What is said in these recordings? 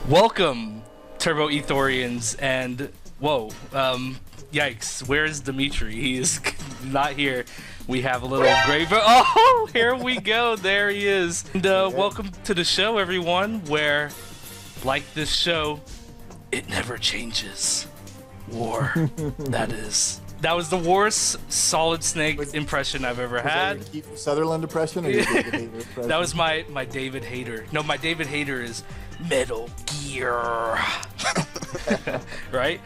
Welcome, Turbo Ethorians, and whoa, yikes, where's Dimitri? He is not here. We have a little grave. Oh, here we go, there he is. And welcome to the show, everyone, where, like this show, it never changes. War, that is. That was the worst Solid Snake impression I've ever had. That your Keith Sutherland impression or your David Hayter impression? That was my David Hayter. No, my David Hayter is Metal Gear. Right?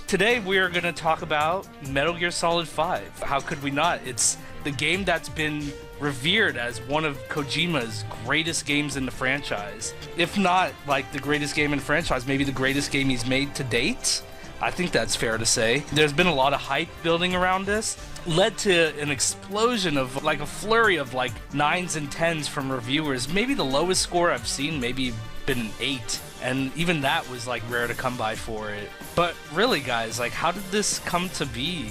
Today we are going to talk about Metal Gear Solid 5. How could we not? It's the game that's been revered as one of Kojima's greatest games in the franchise. If not like the greatest game in the franchise, maybe the greatest game he's made to date. I think that's fair to say. There's been a lot of hype building around this, led to an explosion of like a flurry of like 9s and 10s from reviewers. Maybe the lowest score I've seen, maybe been an 8, and even that was like rare to come by for it. But really, guys, like, how did this come to be?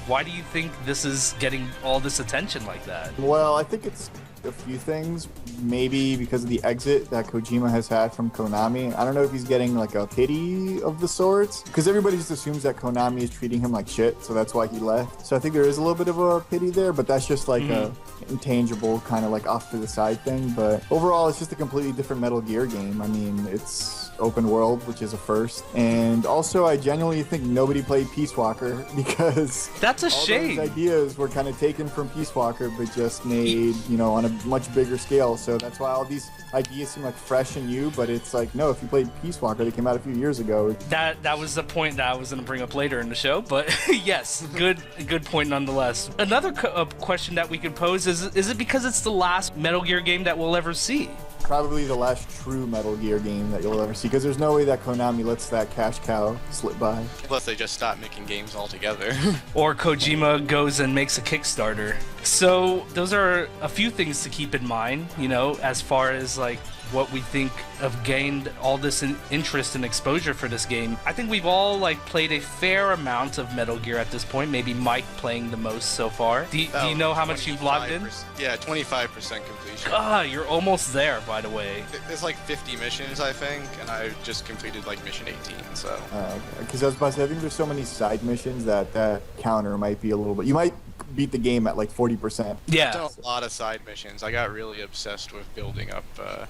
Why do you think this is getting all this attention like that? Well, I think it's a few things. Maybe because of the exit that Kojima has had from Konami. I don't know if he's getting like a pity of the sorts, because everybody just assumes that Konami is treating him like shit, so that's why he left. So I think there is a little bit of a pity there, but that's just like a intangible kind of like off to the side thing. But overall, it's just a completely different Metal Gear game. I mean, it's open world, which is a first, and also I genuinely think nobody played Peace Walker, because that's a all shame. Those ideas were kind of taken from Peace Walker, but just made, you know, on a much bigger scale. So that's why all these ideas seem like fresh and new, but it's like, no, if you played Peace Walker, they came out a few years ago. That was the point that I was going to bring up later in the show, but yes, good point nonetheless. Another question that we could pose is it because it's the last Metal Gear game that we'll ever see? Probably the last true Metal Gear game that you'll ever see, because there's no way that Konami lets that cash cow slip by. Unless they just stop making games altogether. Or Kojima goes and makes a Kickstarter. So those are a few things to keep in mind, you know, as far as like what we think have gained all this interest and exposure for this game. I think we've all like played a fair amount of Metal Gear at this point. Maybe Mike playing the most so far. Do you know how much you've logged in? Yeah, 25% completion. God, you're almost there, by the way. There's like 50 missions, I think, and I just completed like mission 18, so. Because I was about to say, I think there's so many side missions that counter might be a little bit. You might beat the game at like 40%. Yeah. I've done a lot of side missions. I got really obsessed with building up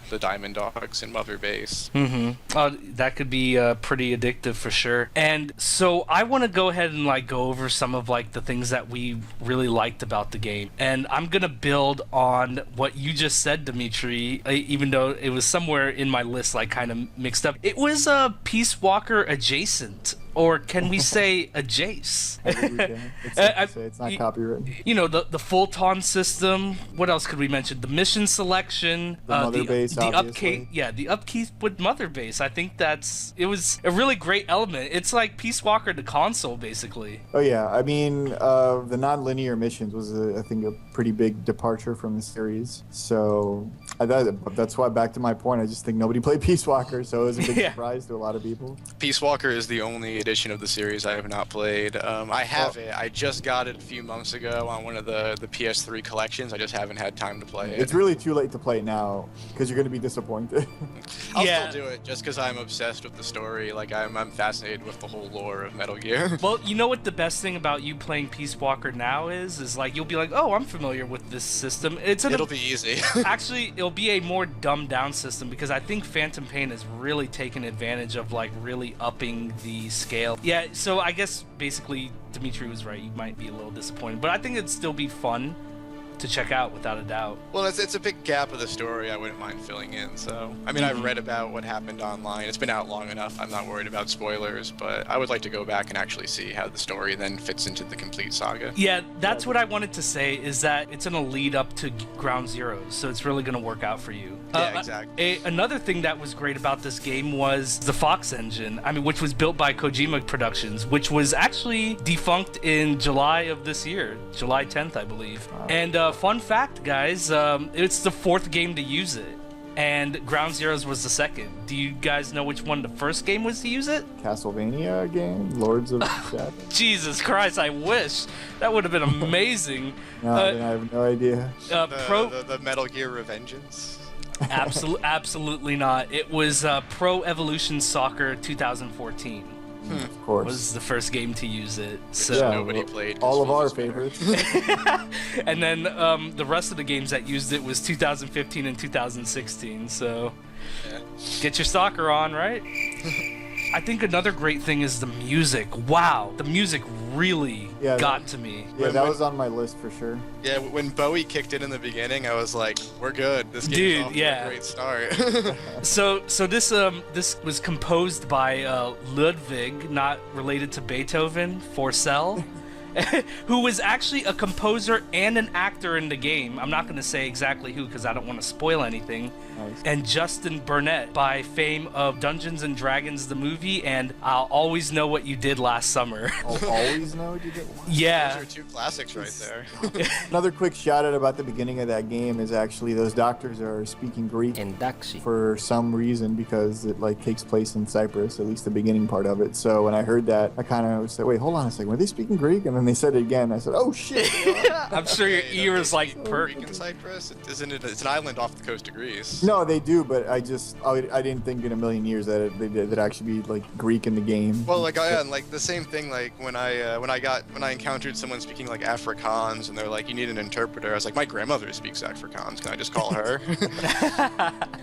the Diamond Dogs in Mother Base. That could be pretty addictive for sure. And so I want to go ahead and like go over some of like the things that we really liked about the game. And I'm going to build on what you just said, Dimitri, even though it was somewhere in my list like kind of mixed up. It was Peace Walker adjacent. Or can we say adjace? It's not copywritten. You know, the Fulton system. What else could we mention? The mission selection. The Mother Base, the obviously. upkeep. Yeah, the upkeep with Mother Base. I think it was a really great element. It's like Peace Walker the console, basically. Oh yeah, I mean, the non-linear missions was, I think, a pretty big departure from the series. So that's why, back to my point, I just think nobody played Peace Walker, so it was a big surprise to a lot of people. Peace Walker is the only edition of the series I have not played. I have it. I just got it a few months ago on one of the PS3 collections. I just haven't had time to play it. It's really too late to play it now, because you're going to be disappointed. I'll still do it just because I'm obsessed with the story. Like, I'm fascinated with the whole lore of Metal Gear. Well, you know what the best thing about you playing Peace Walker now is like you'll be like, oh, I'm familiar with this system. It'll be easy. Actually, it'll be a more dumbed down system, because I think Phantom Pain has really taken advantage of like really upping the scale. Yeah, so I guess basically Dimitri was right. You might be a little disappointed, but I think it'd still be fun to check out without a doubt. Well, it's a big gap of the story I wouldn't mind filling in. So, I mean, I've read about what happened online. It's been out long enough. I'm not worried about spoilers, but I would like to go back and actually see how the story then fits into the complete saga. Yeah, that's what I wanted to say, is that it's gonna lead up to Ground Zeroes, so it's really gonna work out for you. Yeah, exactly. Another thing that was great about this game was the Fox engine, which was built by Kojima Productions, which was actually defunct in July of this year, July 10th, I believe. And fun fact, guys, it's the 4th game to use it. and Ground Zeroes was the second. Do you guys know which one the first game was to use it? Castlevania game? Lords of Shadow? Jesus Christ, I wish. That would have been amazing. No, I have no idea. The Metal Gear Revengeance? Absolutely not. It was Pro Evolution Soccer 2014. Of course. Was the first game to use it. So Yeah, Nobody played. all of full our despair. favorites. and then the rest of the games that used it was 2015 and 2016. So Yeah. get your soccer on, right? I think another great thing is the music. Wow, the music really got to me. Yeah, that was on my list for sure. Yeah, when Bowie kicked in the beginning, I was like, "We're good. This game's Dude, off to yeah. a great start." So this was composed by Ludwig, not related to Beethoven, Forcell, who was actually a composer and an actor in the game. I'm not going to say exactly who because I don't want to spoil anything. Nice. And Justin Burnett, by fame of Dungeons and Dragons the movie and I'll Always Know What You Did Last Summer. I'll always know what you did. Yeah. Those are two classics right there. Another quick shout out about the beginning of that game is actually those doctors are speaking Greek Εντάξει. for some reason because it like takes place in Cyprus, at least the beginning part of it. So when I heard that, I kind of was like, wait, hold on a second, were they speaking Greek? And then they said it again. I said, oh shit. I'm sure your ears like Greek in perked. Cyprus, isn't it? It's an island off the coast of Greece. No, they do, but I didn't think in a million years that there'd actually be like Greek in the game. Well, like and like the same thing. Like when I encountered someone speaking like Afrikaans, and they're like, "You need an interpreter." I was like, "My grandmother speaks Afrikaans. Can I just call her?"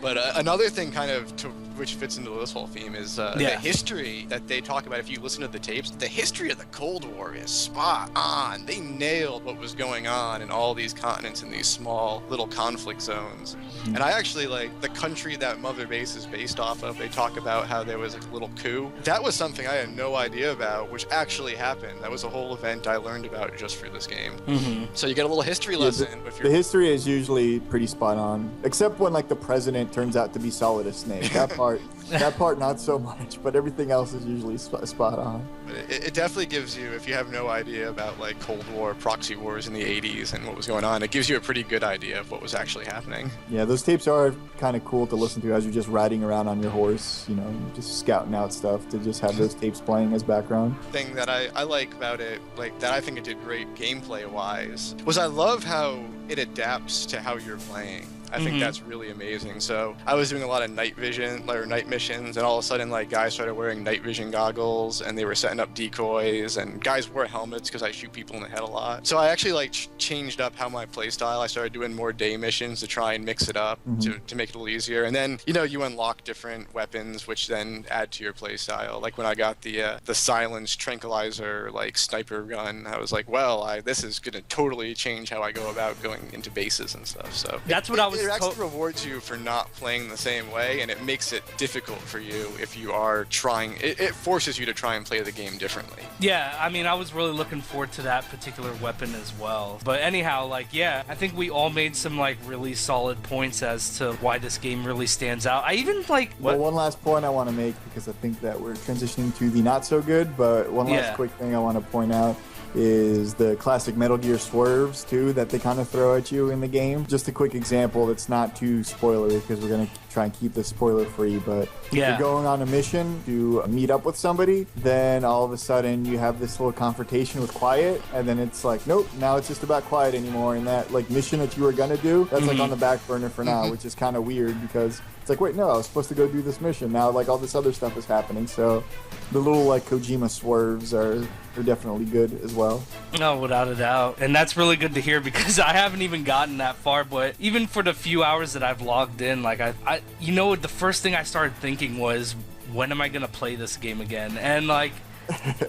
But another thing, kind of, which fits into this whole theme, is the history that they talk about. If you listen to the tapes, the history of the Cold War is spot on. They nailed what was going on in all these continents in these small little conflict zones. And I actually like the country that Mother Base is based off of. They talk about how there was like a little coup. That was something I had no idea about, which actually happened. That was a whole event I learned about just for this game. Mm-hmm. So you get a little history lesson. If The history is usually pretty spot on, except when like the president turns out to be Solidus Snake. That part not so much, but everything else is usually spot on. But it definitely gives you, if you have no idea about like Cold War, proxy wars in the 80s and what was going on, it gives you a pretty good idea of what was actually happening. Yeah, those tapes are kind of cool to listen to as you're just riding around on your horse, you know, just scouting out stuff, to just have those tapes playing as background. Thing that I like about it, like that I think it did great gameplay wise, was I love how it adapts to how you're playing. I think that's really amazing. So I was doing a lot of night vision or night missions, and all of a sudden like guys started wearing night vision goggles and they were setting up decoys, and guys wore helmets because I shoot people in the head a lot. So I actually like changed up how my play style. I started doing more day missions to try and mix it up to make it a little easier. And then, you know, you unlock different weapons which then add to your play style. Like when I got the silence tranquilizer like sniper gun, I was like, well, this is gonna totally change how I go about going into bases and stuff. So That's what I was it actually rewards you for not playing the same way, and it makes it difficult for you if you are trying. It forces you to try and play the game differently. Yeah, I mean, I was really looking forward to that particular weapon as well. But anyhow, like, yeah, I think we all made some, like, really solid points as to why this game really stands out. I even, like... Well, one last point I want to make, because I think that we're transitioning to the not so good, but one last quick thing I want to point out is the classic Metal Gear swerves too that they kind of throw at you in the game. Just a quick example that's not too spoilery, because we're going to try and keep this spoiler free, but if you're going on a mission to meet up with somebody, then all of a sudden you have this little confrontation with Quiet, and then it's like, nope, now it's just about Quiet anymore, and that like mission that you were going to do, that's like on the back burner for now, which is kind of weird, because it's like, wait, no, I was supposed to go do this mission. Now, like, all this other stuff is happening. So the little, like, Kojima swerves are definitely good as well. No, without a doubt. And that's really good to hear, because I haven't even gotten that far. But even for the few hours that I've logged in, like, I you know, the first thing I started thinking was, when am I going to play this game again? And, like,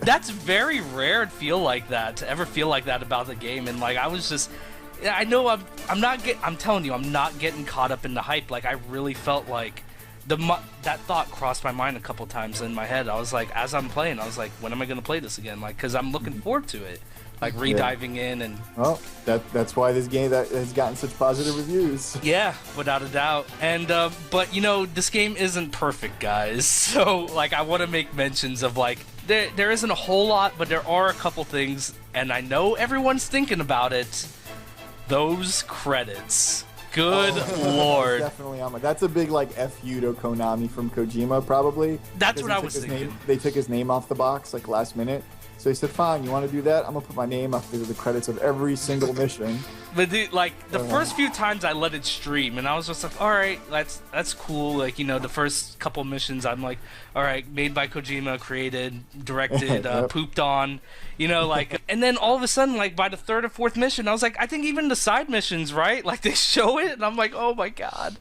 that's very rare to feel like that, to ever feel like that about the game. And, like, I was just... I know I'm telling you, I'm not getting caught up in the hype. Like, I really felt like that thought crossed my mind a couple times in my head. I was like, as I'm playing, I was like, when am I going to play this again? Like, because I'm looking forward to it. Like, re-diving in and... Well, that's why this game that has gotten such positive reviews. Yeah, without a doubt. And, but, you know, this game isn't perfect, guys. So, like, I want to make mentions of, like, there isn't a whole lot, but there are a couple things, and I know everyone's thinking about it. Those credits. Good lord. Definitely on my... That's a big, like, F-U to Konami from Kojima, probably. That's what I was thinking. They took his name off the box, like, last minute. So he said, fine, you want to do that? I'm going to put my name after the credits of every single mission. But dude, like the first few times I let it stream, and I was just like, all right, that's cool. Like, you know, the first couple missions, I'm like, all right, made by Kojima, created, directed, pooped on, you know, like. And then all of a sudden, like by the third or fourth mission, I was like, I think even the side missions, right? Like they show it, and I'm like, oh my god.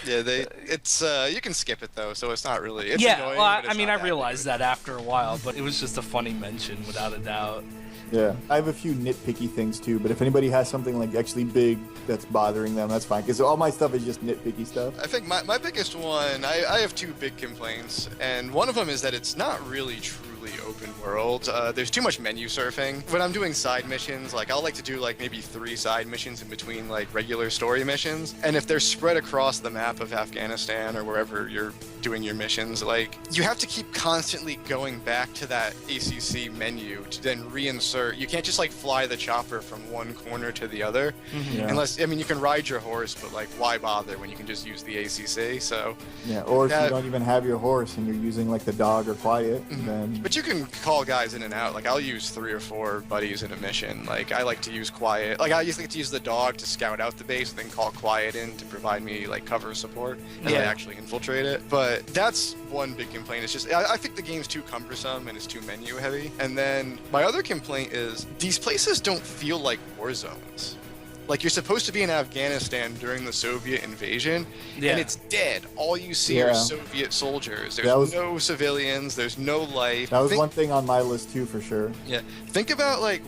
Yeah, it's you can skip it though, so it's not really. It's yeah, annoying, well, but it's I mean, not I that realized bad. that after a while, but it was just a funny mention, without a doubt. Yeah, I have a few nitpicky things too, but if anybody has something like actually big that's bothering them, that's fine, because all my stuff is just nitpicky stuff. I think my biggest one, I have two big complaints, and one of them is that it's not really truly open world. There's too much menu surfing. When I'm doing side missions, like I'll like to do like maybe 3 side missions in between like regular story missions, and if they're spread across the map of Afghanistan or wherever you're doing your missions, like you have to keep constantly going back to that ACC menu to then reinsert. You can't just like fly the chopper from one corner to the other, Yeah. unless, I mean, you can ride your horse, but like why bother when you can just use the ACC? So Yeah, or if that- you don't even have your horse and you're using like the dog or quiet, then But you can call guys in and out. Like I'll use 3 or 4 buddies in a mission. Like I like to use quiet. Like I usually like to use the dog to scout out the base, and then call quiet in to provide me like cover support as I Yeah. actually infiltrate it. But that's one big complaint. It's just I think the game's too cumbersome and it's too menu heavy. And then my other complaint is these places don't feel like war zones. Like you're supposed to be in Afghanistan during the Soviet invasion, Yeah. and it's dead. All you see are Yeah. Soviet soldiers. There's That was- no civilians. There's no life. that was Think- one thing on my list too, for sure. Yeah, think about like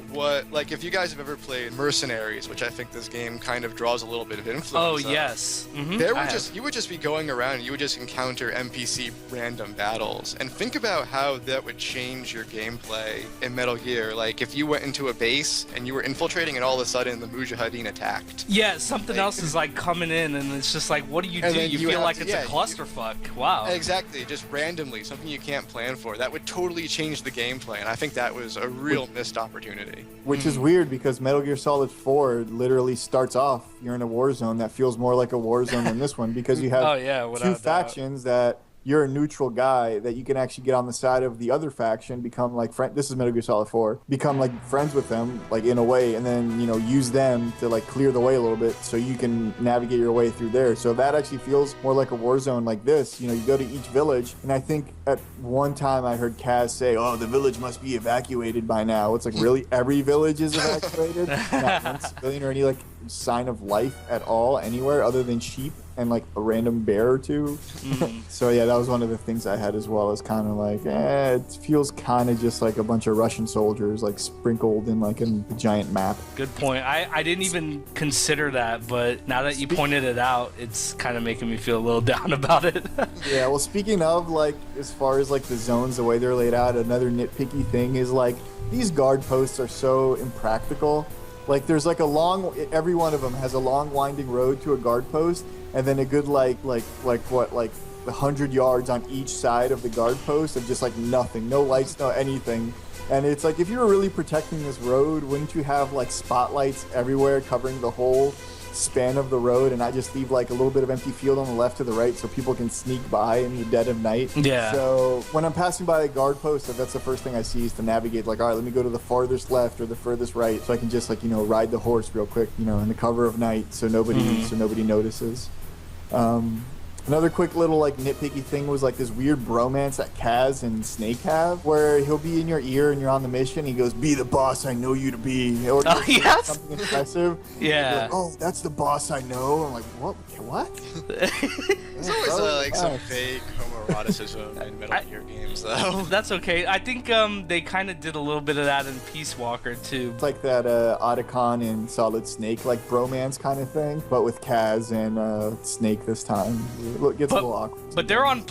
if you guys have ever played Mercenaries, which I think this game kind of draws a little bit of Oh influence. yes. Mhm, There I would have. just you would just be going around and you would just encounter NPC random battles, and think about how that would change your gameplay in Metal Gear. Like if you went into a base and you were infiltrating, and all of a sudden the Mujahideen attacked. Yeah, something else is like coming in, and it's just like, what do you do? And then You you feel have like to- it's yeah, a you- clusterfuck. Wow. Exactly, just randomly, something you can't plan for. That would totally change the gameplay, and I think that was a real missed opportunity. Which is weird because Metal Gear Solid 4 literally starts off, you're in a war zone that feels more like a war zone than this one, because you have Oh, yeah, without a two doubt. factions that you're a neutral guy that you can actually get on the side of the other faction, become like this is Metal Gear Solid 4, become like friends with them, like in a way, and then, you know, use them to like clear the way a little bit so you can navigate your way through there. So that actually feels more like a war zone like this. You know, you go to each village, and I think at one time I heard Kaz say, oh, the village must be evacuated by now. It's like, really? Every village is evacuated? Not one civilian or any like sign of life at all anywhere other than sheep and like a random bear or two. So yeah, that was one of the things I had as well, as kind of like, it feels kind of just like a bunch of Russian soldiers like sprinkled in like a giant map. Good point. I didn't even consider that, but now that you pointed it out, it's kind of making me feel a little down about it. Yeah, well, speaking of like, as far as like the zones, the way they're laid out, another nitpicky thing is like these guard posts are so impractical. Like there's like every one of them has a long winding road to a guard post, and then a good like 100 yards on each side of the guard post of just like nothing, no lights, no anything. And it's like, if you were really protecting this road, wouldn't you have like spotlights everywhere covering the whole span of the road, and not just leave like a little bit of empty field on the left or the right so people can sneak by in the dead of night? Yeah. So when I'm passing by a guard post, that's the first thing I see is to navigate, like, all right, let me go to the farthest left or the furthest right so I can just like, you know, ride the horse real quick, you know, in the cover of night so nobody notices. Another quick little like nitpicky thing was like this weird bromance that Kaz and Snake have, where he'll be in your ear and you're on the mission. He goes, "Be the boss I know you to be," or Oh, yes. something impressive. Yeah. You're like, "Oh, that's the boss I know." I'm like, "What? What?" There's always like some Oh. fake homoeroticism in Metal Gear games, though. That's okay. I think they kind of did a little bit of that in Peace Walker too. It's like that Otacon and Solid Snake like bromance kind of thing, but with Kaz and Snake this time. It gets a little awkward. But they're on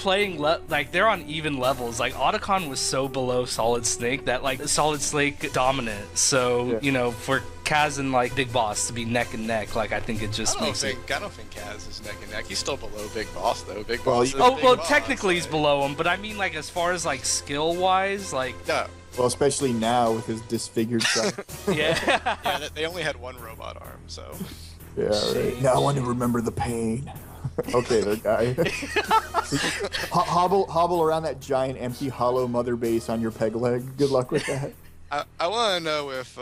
they're on even levels. Like Otacon was so below Solid Snake that like Solid Snake dominant. So Yeah. you know, for Kaz and like Big Boss to be neck and neck, like I think it just makes it. I don't think Kaz is neck and neck. He's still below Big Boss, though. Big Well, Boss. Is Oh Big well, Boss, technically he's like- below him, but I mean like as far as like skill wise, like No. Well, especially now with his disfigured self. yeah. Yeah, they only had one robot arm, so. Yeah, right. Now I want to remember the pain. Okay, there, guy. hobble around that giant empty hollow mother base on your peg leg. Good luck with that. I want to know if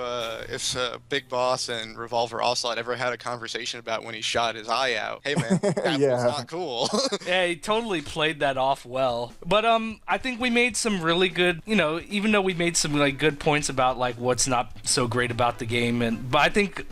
Big Boss and Revolver Ocelot ever had a conversation about when he shot his eye out. Hey man, that was not cool. Yeah, he totally played that off well. But I think we made some really good, even though we made some like good points about like what's not so great about the game, but I think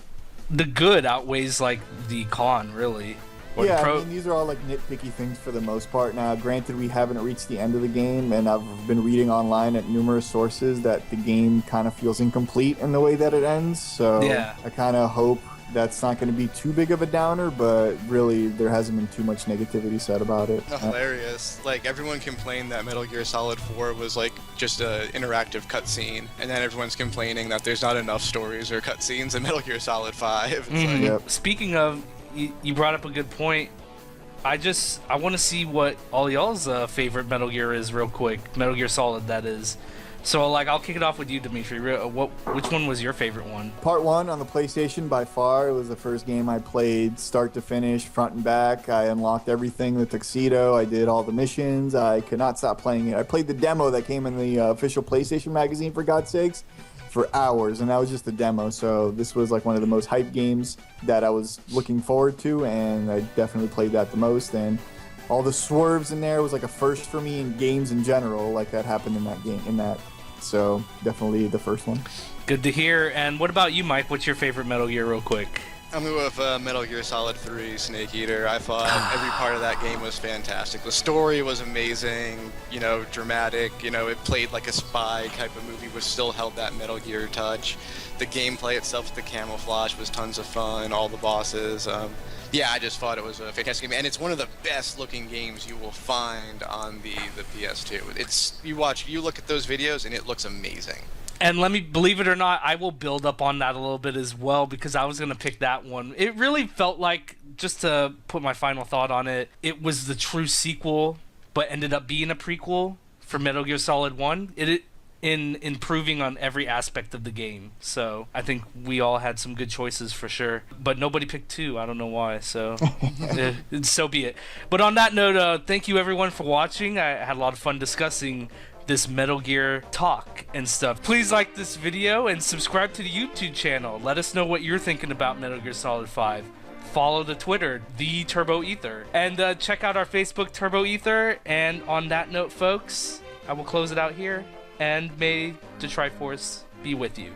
the good outweighs like the con, really. Yeah, I mean, these are all like nitpicky things for the most part. Now, granted, we haven't reached the end of the game, and I've been reading online at numerous sources that the game kind of feels incomplete in the way that it ends. So yeah. I kind of hope that's not going to be too big of a downer, but really, there hasn't been too much negativity said about it. Hilarious. Like, everyone complained that Metal Gear Solid 4 was like just an interactive cutscene, and then everyone's complaining that there's not enough stories or cutscenes in Metal Gear Solid 5. It's like, Yep. Speaking of, you brought up a good point. I want to see what all y'all's favorite Metal Gear is real quick. Metal Gear Solid, that is. So, like, I'll kick it off with you, Dimitri. Which one was your favorite one? Part 1 on the PlayStation, by far, it was the first game I played start to finish, front and back. I unlocked everything, the tuxedo. I did all the missions. I could not stop playing it. I played the demo that came in the official PlayStation magazine, for God's sakes, for hours, and that was just the demo. So this was like one of the most hyped games that I was looking forward to, and I definitely played that the most. And all the swerves in there was like a first for me in games in general, like that happened in that game. So definitely the first one. Good to hear. And what about you, Mike? What's your favorite Metal Gear, real quick? I'm going with Metal Gear Solid 3 Snake Eater. I thought every part of that game was fantastic. The story was amazing, dramatic, it played like a spy type of movie, but still held that Metal Gear touch. The gameplay itself with the camouflage was tons of fun, all the bosses. I just thought it was a fantastic game, and it's one of the best looking games you will find on the PS2. You look at those videos and it looks amazing. And let me, believe it or not, I will build up on that a little bit as well, because I was going to pick that one. It really felt like, just to put my final thought on it, it was the true sequel, but ended up being a prequel for Metal Gear Solid 1. In improving on every aspect of the game. So I think we all had some good choices for sure. But nobody picked 2. I don't know why. So so be it. But on that note, thank you everyone for watching. I had a lot of fun discussing this Metal Gear talk and stuff. Please like this video and subscribe to the YouTube channel. Let us know what you're thinking about Metal Gear Solid 5. Follow the Twitter, the Turbo Ether. And check out our Facebook, Turbo Ether. And on that note, folks, I will close it out here. And may the Triforce be with you.